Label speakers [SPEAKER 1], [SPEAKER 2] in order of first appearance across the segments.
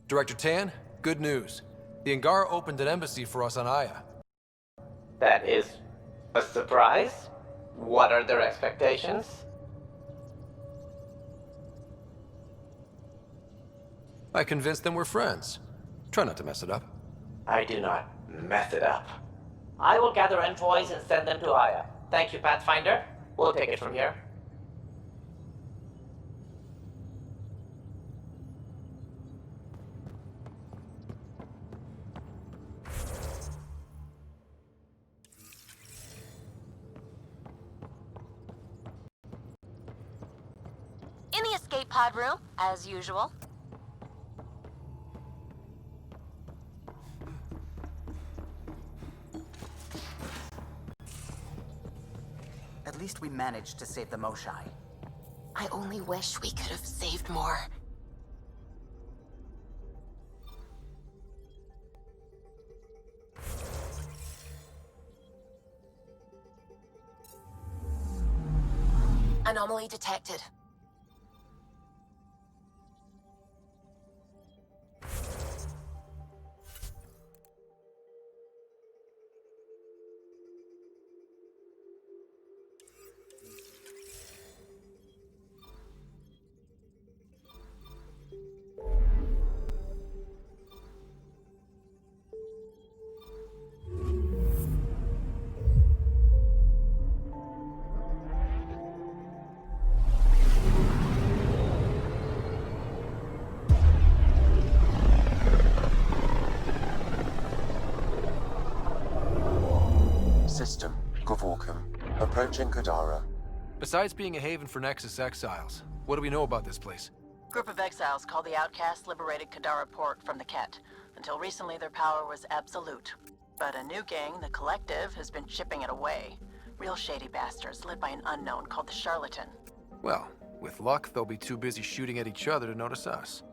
[SPEAKER 1] Director Tan, good news. The Angara opened an embassy for us on Aya.
[SPEAKER 2] That is a surprise? What are their expectations?
[SPEAKER 1] I convinced them we're friends. Try not to mess it up.
[SPEAKER 2] I do not mess it up. I will gather envoys and send them to Aya. Thank you, Pathfinder. We'll take it from here.
[SPEAKER 3] In the escape pod room, as usual.
[SPEAKER 4] At least we managed to save the Moshai.
[SPEAKER 3] I only wish we could have saved more. Anomaly detected.
[SPEAKER 5] System, Govorkum. Approaching Kadara.
[SPEAKER 1] Besides being a haven for Nexus exiles, what do we know about this place?
[SPEAKER 6] Group of exiles called the Outcasts liberated Kadara port from the Ket. Until recently, their power was absolute. But a new gang, the Collective, has been chipping it away. Real shady bastards led by an unknown called the Charlatan.
[SPEAKER 1] Well, with luck, they'll be too busy shooting at each other to notice us.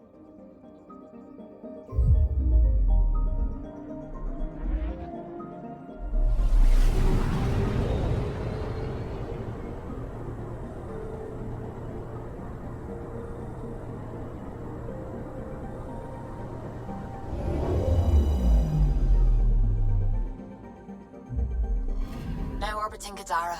[SPEAKER 3] Now orbiting Kadara.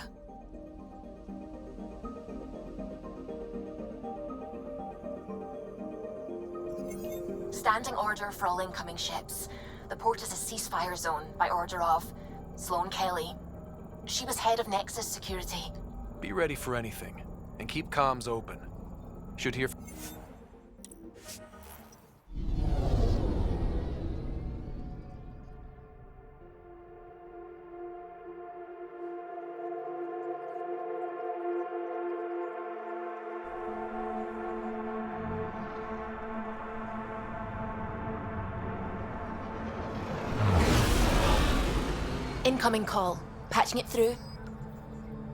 [SPEAKER 3] Standing order for all incoming ships. The port is a ceasefire zone by order of Sloane Kelly. She was head of Nexus security.
[SPEAKER 1] Be ready for anything, and keep comms open. Should hear.
[SPEAKER 3] Incoming call. Patching it through.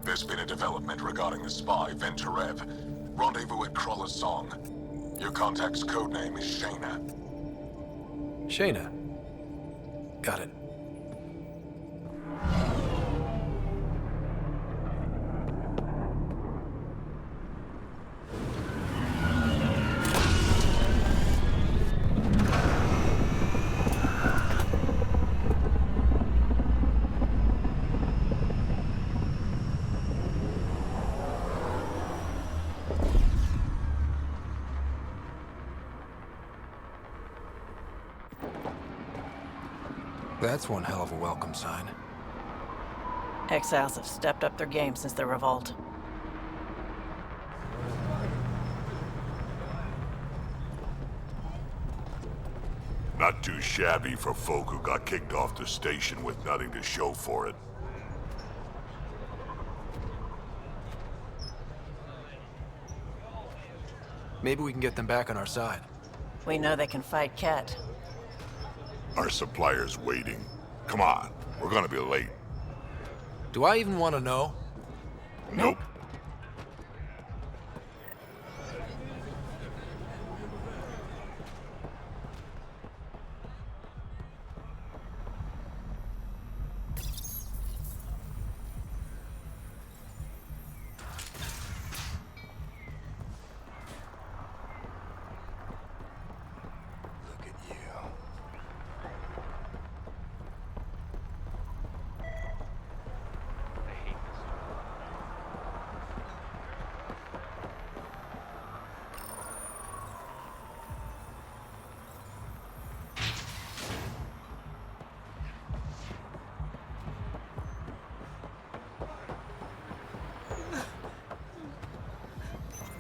[SPEAKER 7] There's been a development regarding the spy, Venturev. Rendezvous at Kroller's Song. Your contact's codename is Shayna.
[SPEAKER 1] Shayna. Got it. That's one hell of a welcome sign.
[SPEAKER 6] Exiles have stepped up their game since the revolt.
[SPEAKER 7] Not too shabby for folk who got kicked off the station with nothing to show for it.
[SPEAKER 1] Maybe we can get them back on our side.
[SPEAKER 6] We know they can fight Ket.
[SPEAKER 7] Our supplier's waiting. Come on, we're gonna be late.
[SPEAKER 1] Do I even want to know?
[SPEAKER 7] Nope.
[SPEAKER 1] Look at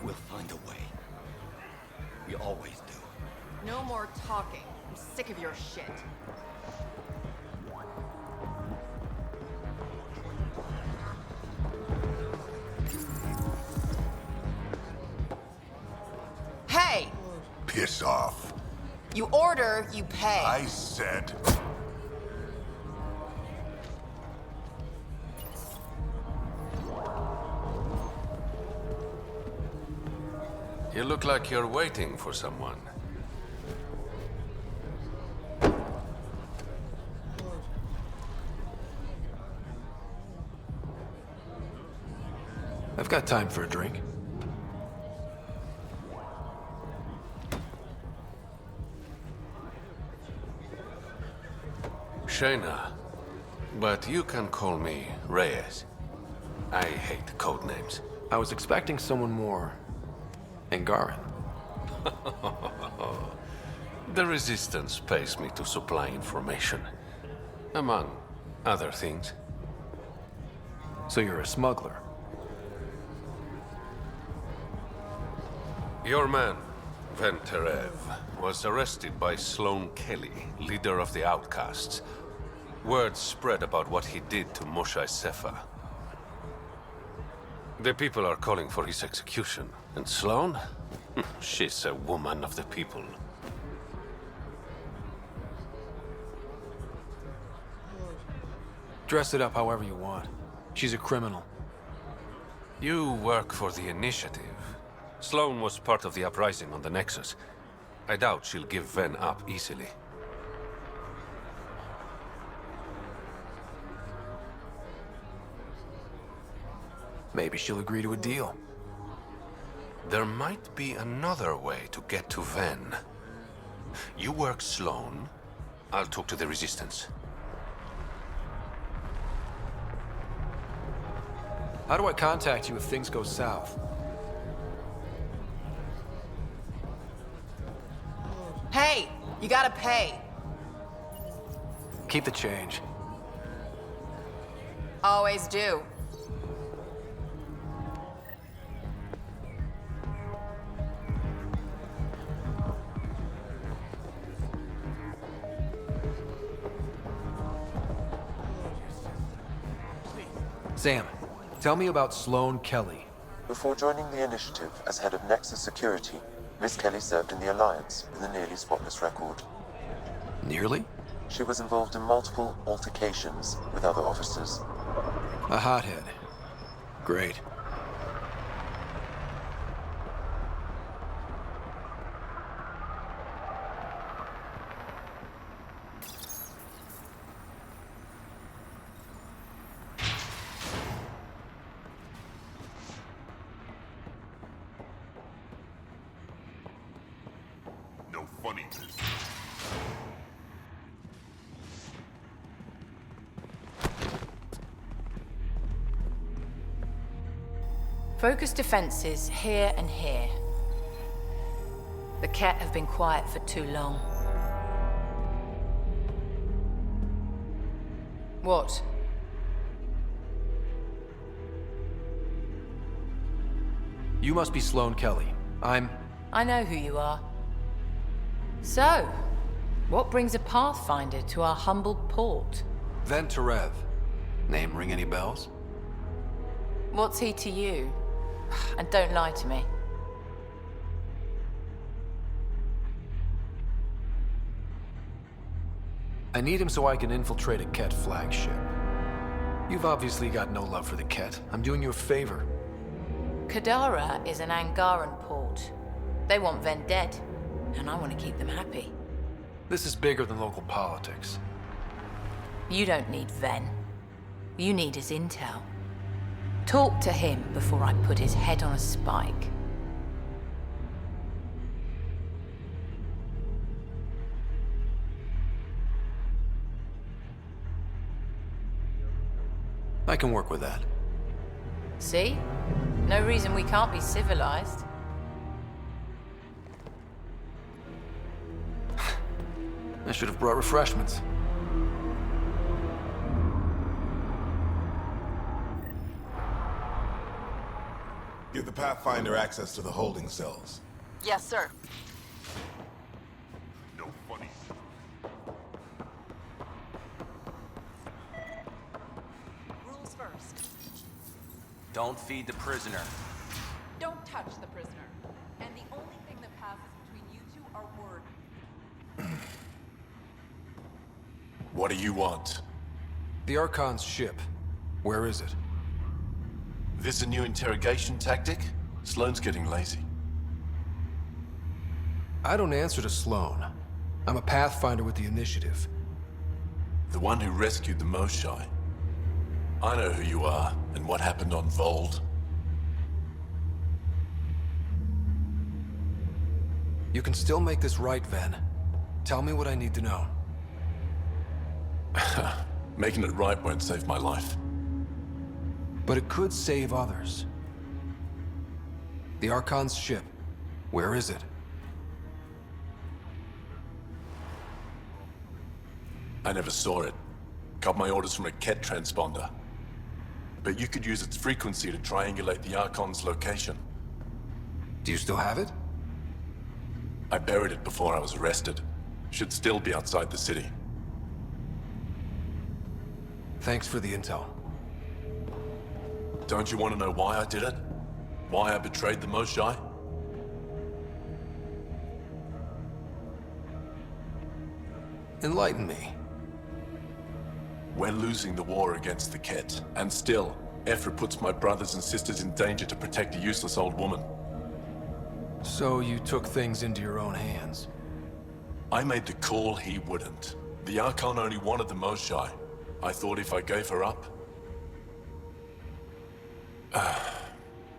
[SPEAKER 8] We'll find a way. We always do.
[SPEAKER 9] No more talking. I'm sick of your shit. Hey!
[SPEAKER 7] Piss off.
[SPEAKER 9] You order, you pay.
[SPEAKER 7] I said...
[SPEAKER 10] You look like you're waiting for someone.
[SPEAKER 1] I've got time for a drink.
[SPEAKER 10] Shayna, but you can call me Reyes. I hate code names.
[SPEAKER 1] I was expecting someone more Angaran.
[SPEAKER 10] The Resistance pays me to supply information, among other things.
[SPEAKER 1] So you're a smuggler.
[SPEAKER 10] Your man, Venterev, was arrested by Sloane Kelly, leader of the Outcasts. Word spread about what he did to Moshe Sefa. The people are calling for his execution. And Sloane? She's a woman of the people.
[SPEAKER 1] Dress it up however you want. She's a criminal.
[SPEAKER 10] You work for the Initiative. Sloane was part of the uprising on the Nexus. I doubt she'll give Ven up easily.
[SPEAKER 1] Maybe she'll agree to a deal.
[SPEAKER 10] There might be another way to get to Ven. You work Sloane, I'll talk to the Resistance.
[SPEAKER 1] How do I contact you if things go south?
[SPEAKER 9] Hey! You gotta pay.
[SPEAKER 1] Keep the change.
[SPEAKER 9] Always do.
[SPEAKER 1] Sam, tell me about Sloane Kelly.
[SPEAKER 5] Before joining the Initiative as head of Nexus Security, Miss Kelly served in the Alliance with a nearly spotless record.
[SPEAKER 1] Nearly?
[SPEAKER 5] She was involved in multiple altercations with other officers.
[SPEAKER 1] A hothead. Great.
[SPEAKER 7] No funny business.
[SPEAKER 11] Focus defenses here and here. The Ket have been quiet for too long. What?
[SPEAKER 1] You must be Sloane Kelly.
[SPEAKER 11] I know who you are. So, what brings a Pathfinder to our humble port?
[SPEAKER 1] Venterev. Name ring any bells?
[SPEAKER 11] What's he to you? And don't lie to me.
[SPEAKER 1] I need him so I can infiltrate a Ket flagship. You've obviously got no love for the Ket. I'm doing you a favor.
[SPEAKER 11] Kadara is an Angaran port. They want Ven dead, and I want to keep them happy.
[SPEAKER 1] This is bigger than local politics.
[SPEAKER 11] You don't need Ven. You need his intel. Talk to him before I put his head on a spike.
[SPEAKER 1] I can work with that.
[SPEAKER 11] See? No reason we can't be civilized.
[SPEAKER 1] I should have brought refreshments.
[SPEAKER 12] Give the Pathfinder access to the holding cells.
[SPEAKER 6] Yes, sir.
[SPEAKER 7] No funny.
[SPEAKER 6] Rules first.
[SPEAKER 13] Don't feed the prisoner.
[SPEAKER 14] Don't touch the prisoner. And the only thing that passes between you two are words.
[SPEAKER 12] What do you want?
[SPEAKER 1] The Archon's ship. Where is it?
[SPEAKER 12] This a new interrogation tactic? Sloane's getting lazy.
[SPEAKER 1] I don't answer to Sloane. I'm a Pathfinder with the initiative.
[SPEAKER 12] The one who rescued the Moshai. I know who you are, and what happened on Vold.
[SPEAKER 1] You can still make this right, Ven. Tell me what I need to know.
[SPEAKER 12] Making it right won't save my life.
[SPEAKER 1] But it could save others. The Archon's ship. Where is it?
[SPEAKER 12] I never saw it. Got my orders from a Ket transponder. But you could use its frequency to triangulate the Archon's location.
[SPEAKER 1] Do you still have it?
[SPEAKER 12] I buried it before I was arrested. Should still be outside the city.
[SPEAKER 1] Thanks for the intel.
[SPEAKER 12] Don't you want to know why I did it? Why I betrayed the Moshai?
[SPEAKER 1] Enlighten me.
[SPEAKER 12] We're losing the war against the Ket, and still, Ephra puts my brothers and sisters in danger to protect a useless old woman.
[SPEAKER 1] So you took things into your own hands.
[SPEAKER 12] I made the call he wouldn't. The Archon only wanted the Moshai. I thought if I gave her up...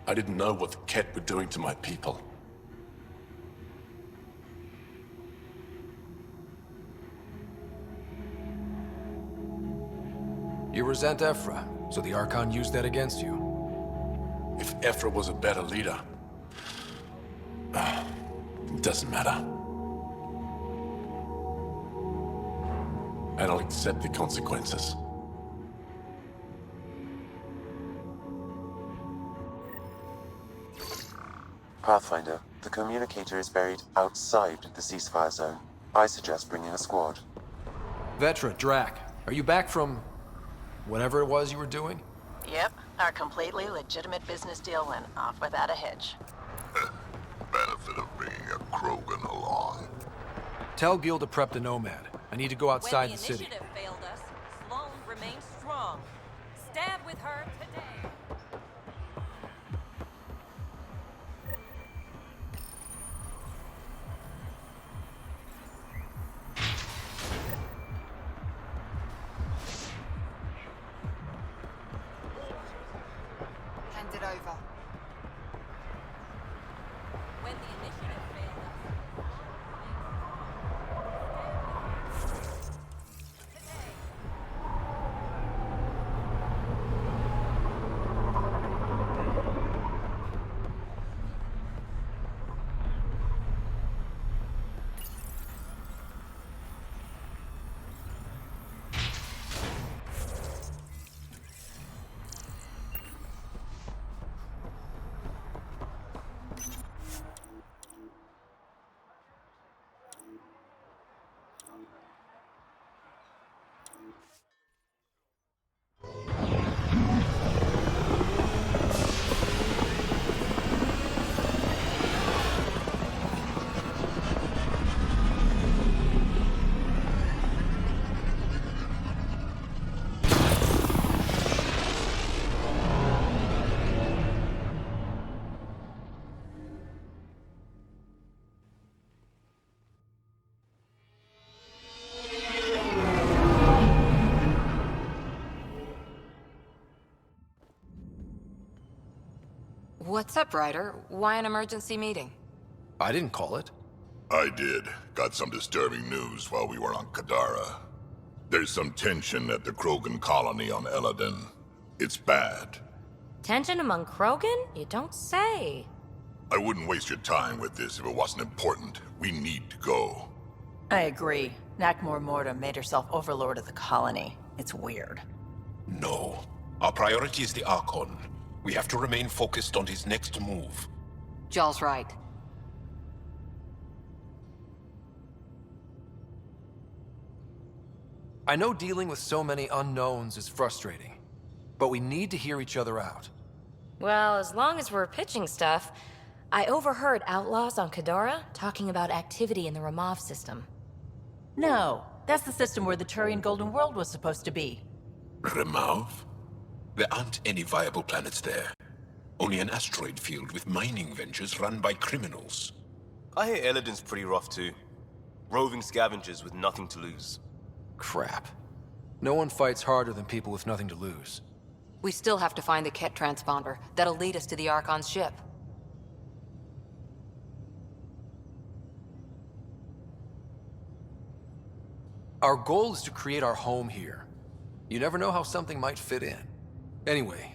[SPEAKER 12] I didn't know what the Ket were doing to my people.
[SPEAKER 1] You resent Ephra, so the Archon used that against you.
[SPEAKER 12] If Ephra was a better leader... it doesn't matter. And I'll accept the consequences.
[SPEAKER 5] Pathfinder, the communicator is buried outside the ceasefire zone. I suggest bringing a squad.
[SPEAKER 1] Vetra, Drac, are you back from... whatever it was you were doing?
[SPEAKER 6] Yep, our completely legitimate business deal went off without a hitch.
[SPEAKER 7] Benefit of bringing a Krogan along.
[SPEAKER 1] Tell Gil to prep the Nomad. I need to go outside the city.
[SPEAKER 15] When the initiative failed us, Sloane remains strong. Stab with her today.
[SPEAKER 9] Hand it over.
[SPEAKER 15] When the initiative failed us,
[SPEAKER 9] What's up, Ryder? Why an emergency meeting?
[SPEAKER 1] I didn't call it.
[SPEAKER 7] I did. Got some disturbing news while we were on Kadara. There's some tension at the Krogan colony on Eladin. It's bad.
[SPEAKER 15] tension among Krogan? You don't say.
[SPEAKER 7] I wouldn't waste your time with this if it wasn't important. We need to go.
[SPEAKER 6] I agree. Nakmor Morta made herself overlord of the colony. It's weird.
[SPEAKER 8] No. Our priority is the Archon.
[SPEAKER 16] We have to remain focused on his next move.
[SPEAKER 9] Jaw's right.
[SPEAKER 1] I know dealing with so many unknowns is frustrating, but we need to hear each other out.
[SPEAKER 9] Well, as long as we're pitching stuff, I overheard outlaws on Kadara talking about activity in the Ramov system.
[SPEAKER 6] No, that's the system where the Turian Golden World was supposed to be.
[SPEAKER 16] Remov? There aren't any viable planets there. Only an asteroid field with mining ventures run by criminals.
[SPEAKER 17] I hear Eladin's pretty rough too. Roving scavengers with nothing to lose.
[SPEAKER 1] Crap. No one fights harder than people with nothing to lose.
[SPEAKER 9] We still have to find the Ket transponder that'll lead us to the Archon's ship.
[SPEAKER 1] Our goal is to create our home here. You never know how something might fit in. Anyway,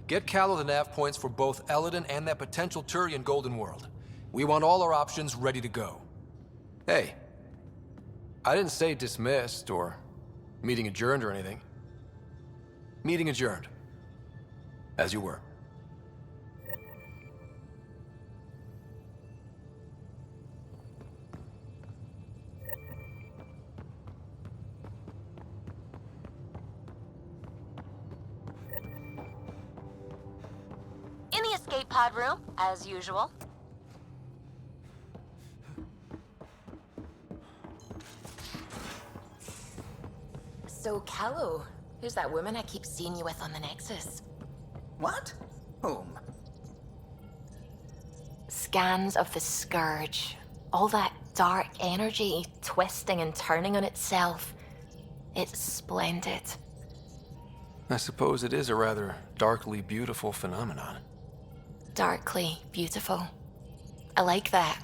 [SPEAKER 1] get Callow the nav points for both Eladin and that potential Turian Golden World. We want all our options ready to go. Hey, I didn't say dismissed or meeting adjourned or anything. Meeting adjourned. As you were.
[SPEAKER 3] In the escape pod room, as usual. So, Callow, who's that woman I keep seeing you with on the Nexus?
[SPEAKER 4] What? Whom?
[SPEAKER 3] Scans of the Scourge. All that dark energy twisting and turning on itself. It's splendid.
[SPEAKER 1] I suppose it is a rather darkly beautiful phenomenon.
[SPEAKER 3] Darkly beautiful. I like that.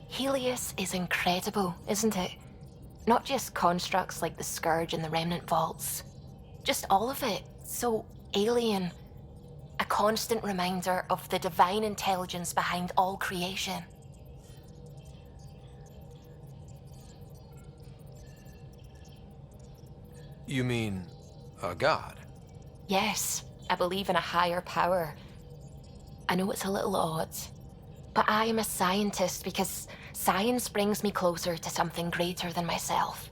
[SPEAKER 3] Helios is incredible, isn't it? Not just constructs like the Scourge and the Remnant Vaults. Just all of it. So alien. A constant reminder of the divine intelligence behind all creation.
[SPEAKER 1] You mean a god?
[SPEAKER 3] Yes, I believe in a higher power. I know it's a little odd, but I am a scientist because science brings me closer to something greater than myself.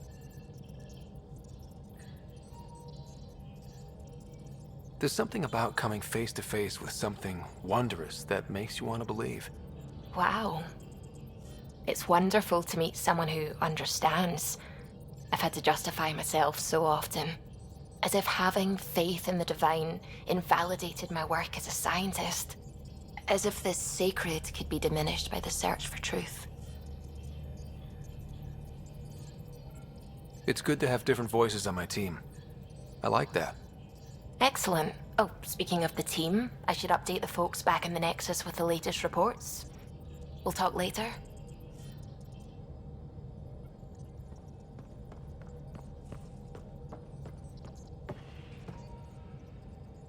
[SPEAKER 1] There's something about coming face to face with something wondrous that makes you want to believe.
[SPEAKER 3] Wow. It's wonderful to meet someone who understands. I've had to justify myself so often, as if having faith in the divine invalidated my work as a scientist. As if the sacred could be diminished by the search for truth.
[SPEAKER 1] It's good to have different voices on my team. I like that.
[SPEAKER 3] Excellent. Oh, speaking of the team, I should update the folks back in the Nexus with the latest reports. We'll talk later.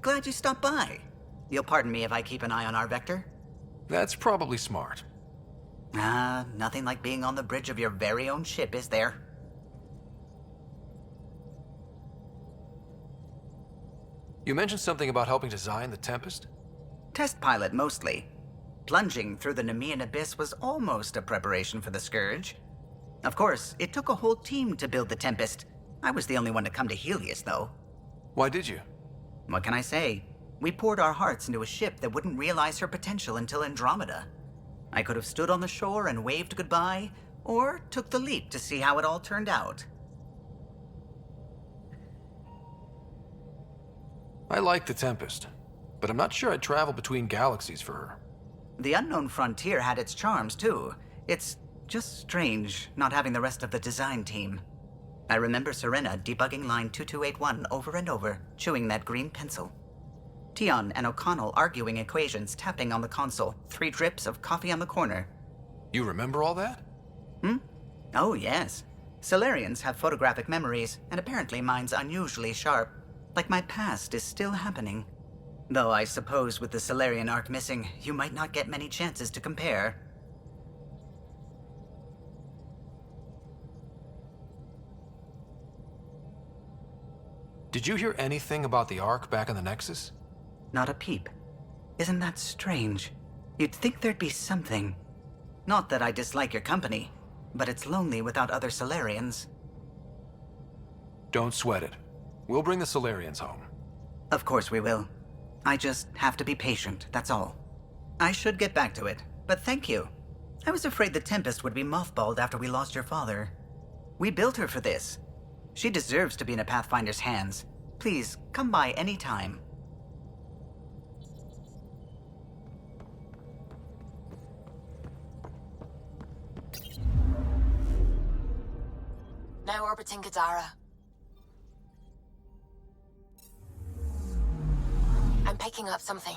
[SPEAKER 4] Glad you stopped by. You'll pardon me if I keep an eye on our vector?
[SPEAKER 1] That's probably smart.
[SPEAKER 4] Nothing like being on the bridge of your very own ship, is there?
[SPEAKER 1] You mentioned something about helping design the Tempest?
[SPEAKER 4] Test pilot, mostly. Plunging through the Nemean abyss was almost a preparation for the Scourge. Of course, it took a whole team to build the Tempest. I was the only one to come to Helios, though.
[SPEAKER 1] Why did you?
[SPEAKER 4] What can I say? We poured our hearts into a ship that wouldn't realize her potential until Andromeda. I could have stood on the shore and waved goodbye, or took the leap to see how it all turned out.
[SPEAKER 1] I like the Tempest, but I'm not sure I'd travel between galaxies for her.
[SPEAKER 4] The unknown frontier had its charms, too. It's just strange not having the rest of the design team. I remember Serena debugging line 2281 over and over, chewing that green pencil. Tion and O'Connell arguing equations, tapping on the console, 3 drips of coffee on the corner.
[SPEAKER 1] You remember all that?
[SPEAKER 4] Oh, yes. Solarians have photographic memories, and apparently mine's unusually sharp. Like my past is still happening. Though I suppose with the Solarian arc missing, you might not get many chances to compare.
[SPEAKER 1] Did you hear anything about the Ark back in the Nexus?
[SPEAKER 4] Not a peep. Isn't that strange? You'd think there'd be something. Not that I dislike your company, but it's lonely without other Solarians.
[SPEAKER 1] Don't sweat it. We'll bring the Solarians home.
[SPEAKER 4] Of course we will. I just have to be patient, that's all. I should get back to it, but thank you. I was afraid the Tempest would be mothballed after we lost your father. We built her for this. She deserves to be in a Pathfinder's hands. Please, come by any time.
[SPEAKER 3] Now orbiting Kadara. I'm picking up something.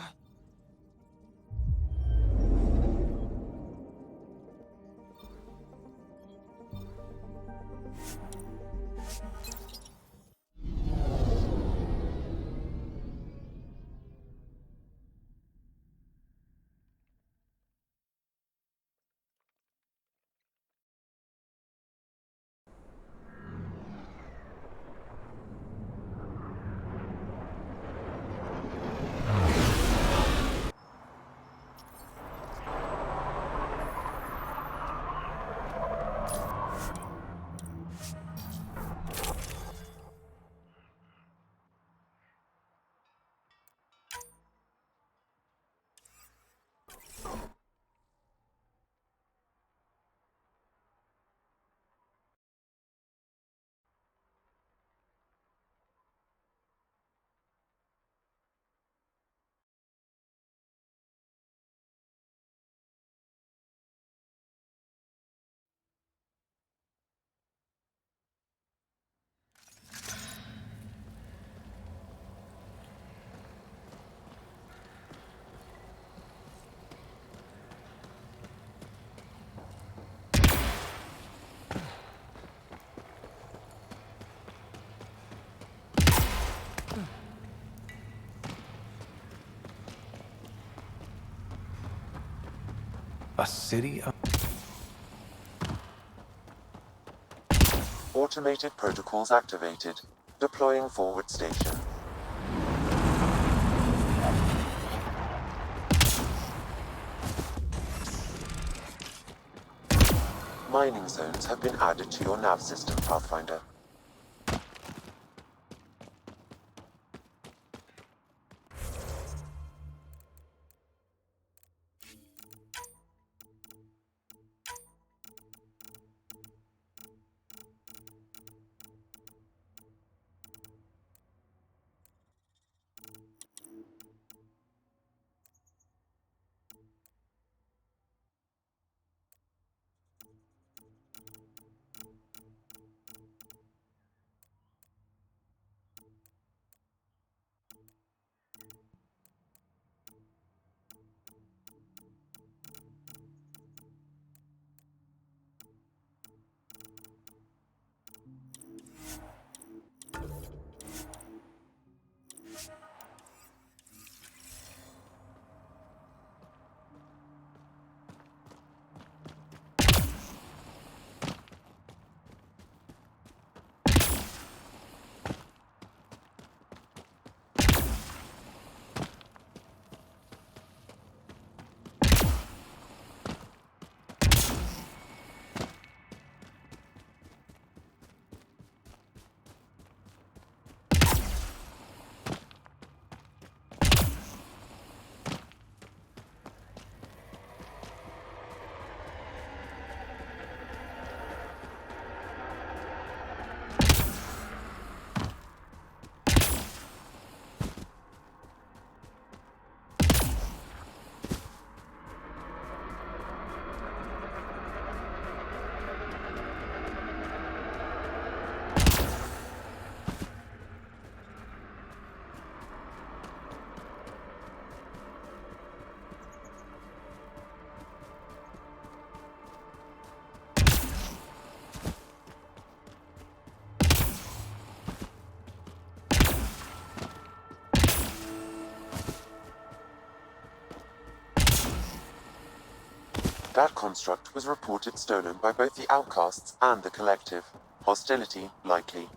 [SPEAKER 1] A city of...
[SPEAKER 5] Automated protocols activated. Deploying forward station. Mining zones have been added to your nav system, Pathfinder. That construct was reported stolen by both the Outcasts and the Collective. Hostility likely.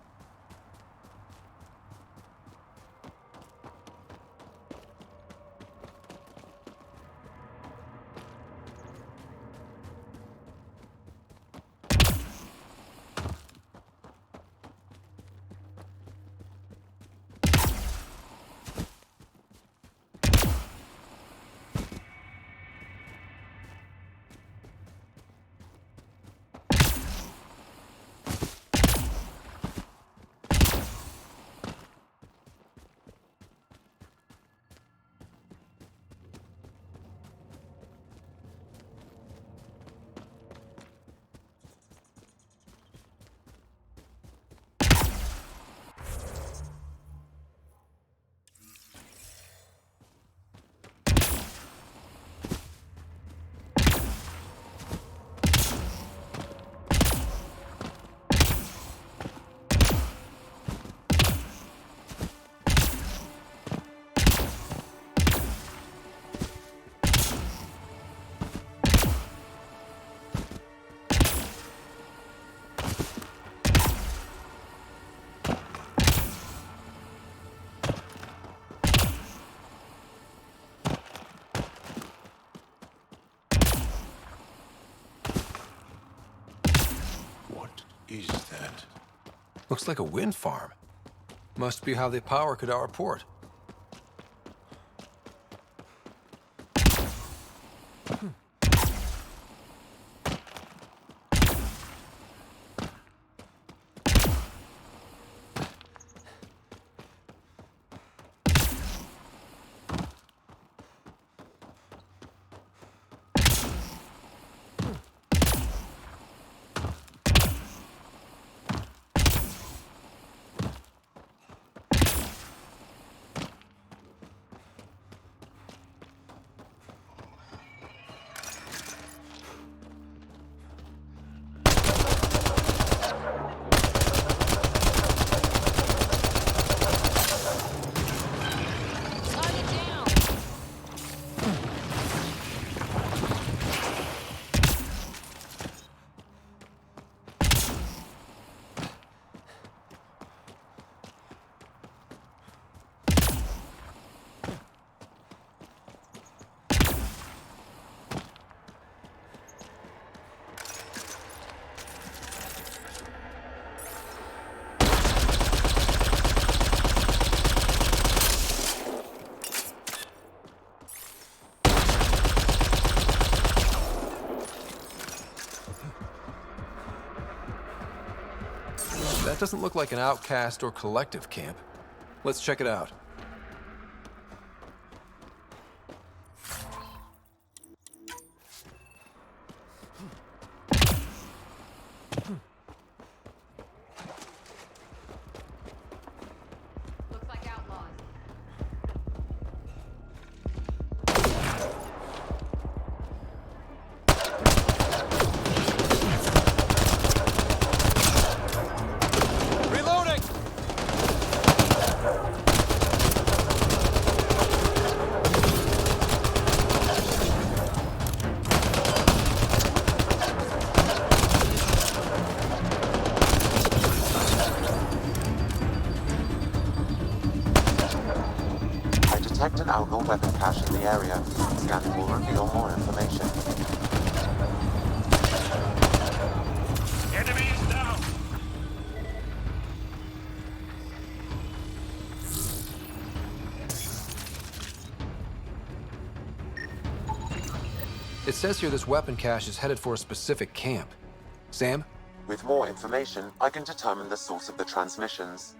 [SPEAKER 12] is that?
[SPEAKER 1] Looks like a wind farm. Must be how they power Kadara Port. That doesn't look like an outcast or collective camp. Let's check it out.
[SPEAKER 14] Looks like outlaws.
[SPEAKER 1] Reloading!
[SPEAKER 5] I detect an outlaw weapon cache in the area. Scanning will reveal more information.
[SPEAKER 12] Enemy is down!
[SPEAKER 1] It says here this weapon cache is headed for a specific camp. Sam?
[SPEAKER 5] With more information, I can determine the source of the transmissions.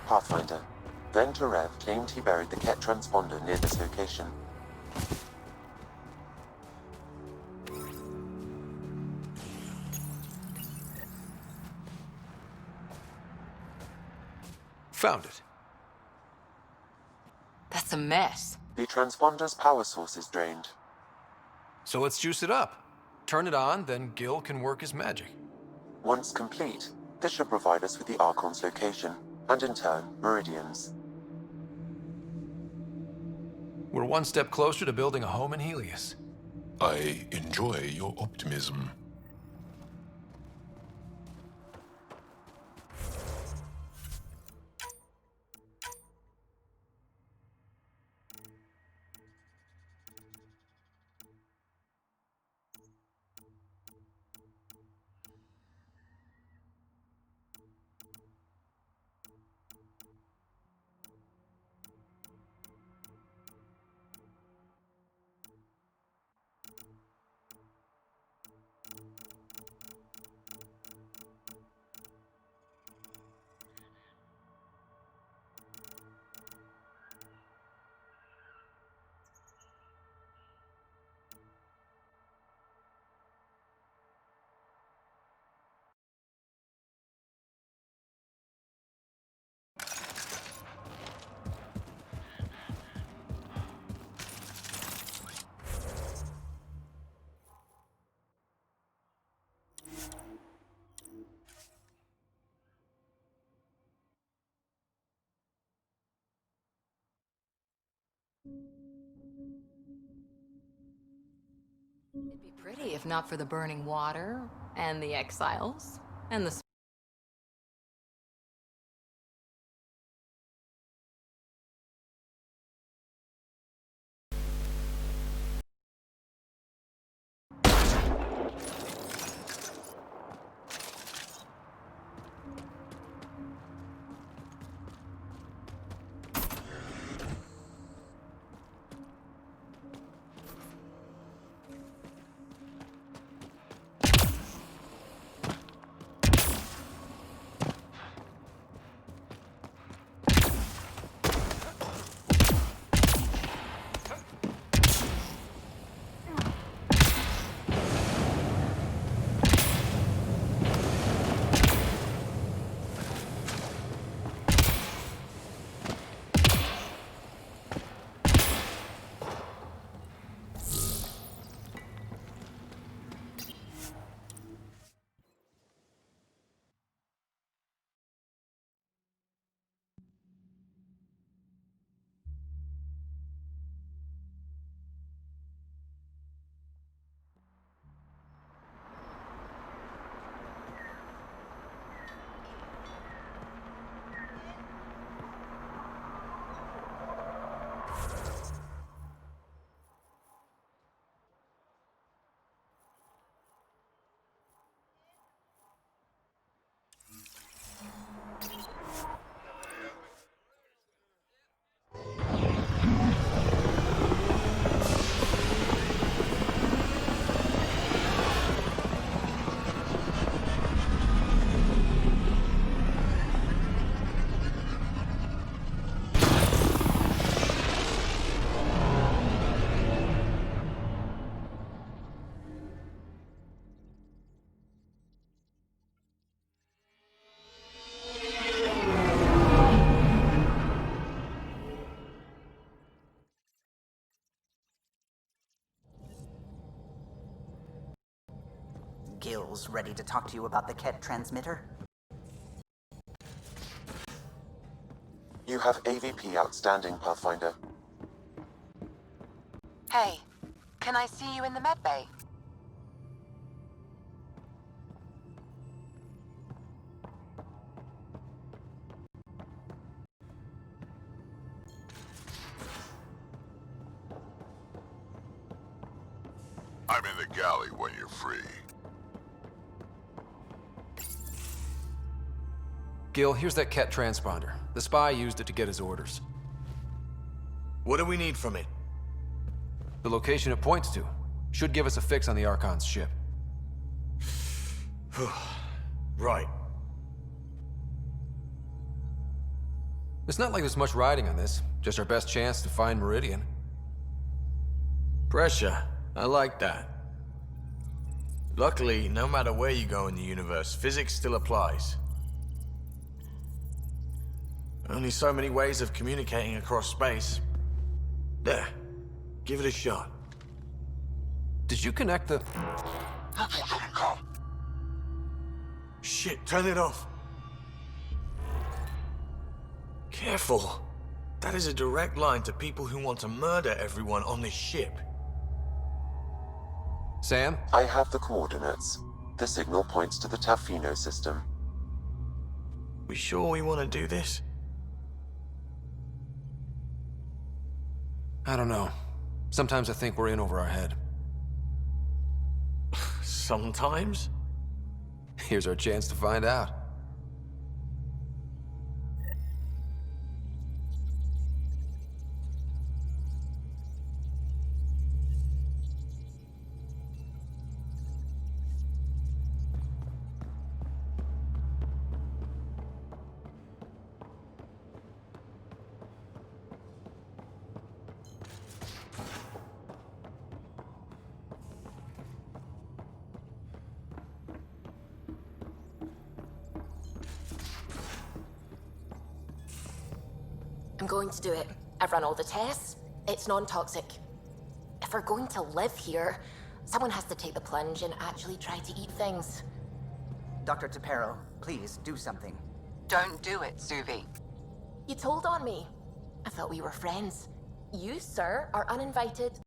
[SPEAKER 5] Pathfinder. Venturev claimed he buried the Ket transponder near this location.
[SPEAKER 1] Found it.
[SPEAKER 11] That's a mess.
[SPEAKER 5] The transponder's power source is drained.
[SPEAKER 1] So let's juice it up. Turn it on, then Gil can work his magic.
[SPEAKER 5] Once complete, this should provide us with the Archon's location, and in turn, Meridian's.
[SPEAKER 1] We're one step closer to building a home in Helios.
[SPEAKER 16] I enjoy your optimism.
[SPEAKER 11] It'd be pretty if not for the burning water, and the exiles, and the
[SPEAKER 4] Controls ready to talk to you about the Ket transmitter?
[SPEAKER 5] You have AVP outstanding, Pathfinder.
[SPEAKER 11] Hey, can I see you in the med bay?
[SPEAKER 7] I'm in the galley when you're free.
[SPEAKER 1] Gil, here's that Ket transponder. The spy used it to get his orders.
[SPEAKER 8] What do we need from it?
[SPEAKER 1] The location it points to should give us a fix on the Archon's ship.
[SPEAKER 8] Right.
[SPEAKER 1] It's not like there's much riding on this, just our best chance to find Meridian.
[SPEAKER 8] Pressure. I like that. Luckily, no matter where you go in the universe, physics still applies. Only so many ways of communicating across space. There. Give it a shot.
[SPEAKER 1] Did you connect the...
[SPEAKER 8] Shit, turn it off. Careful. That is a direct line to people who want to murder everyone on this ship.
[SPEAKER 1] Sam?
[SPEAKER 5] I have the coordinates. The signal points to the Tafino system.
[SPEAKER 8] We sure we want to do this?
[SPEAKER 1] I don't know. Sometimes I think we're in over our head.
[SPEAKER 8] Sometimes?
[SPEAKER 1] Here's our chance to find out.
[SPEAKER 3] I'm going to do it. I've run all the tests. It's non-toxic. If we're going to live here, someone has to take the plunge and actually try to eat things.
[SPEAKER 4] Dr. Tapero, please do something.
[SPEAKER 11] Don't do it, Suvi.
[SPEAKER 3] You told on me. I thought we were friends. You, sir, are uninvited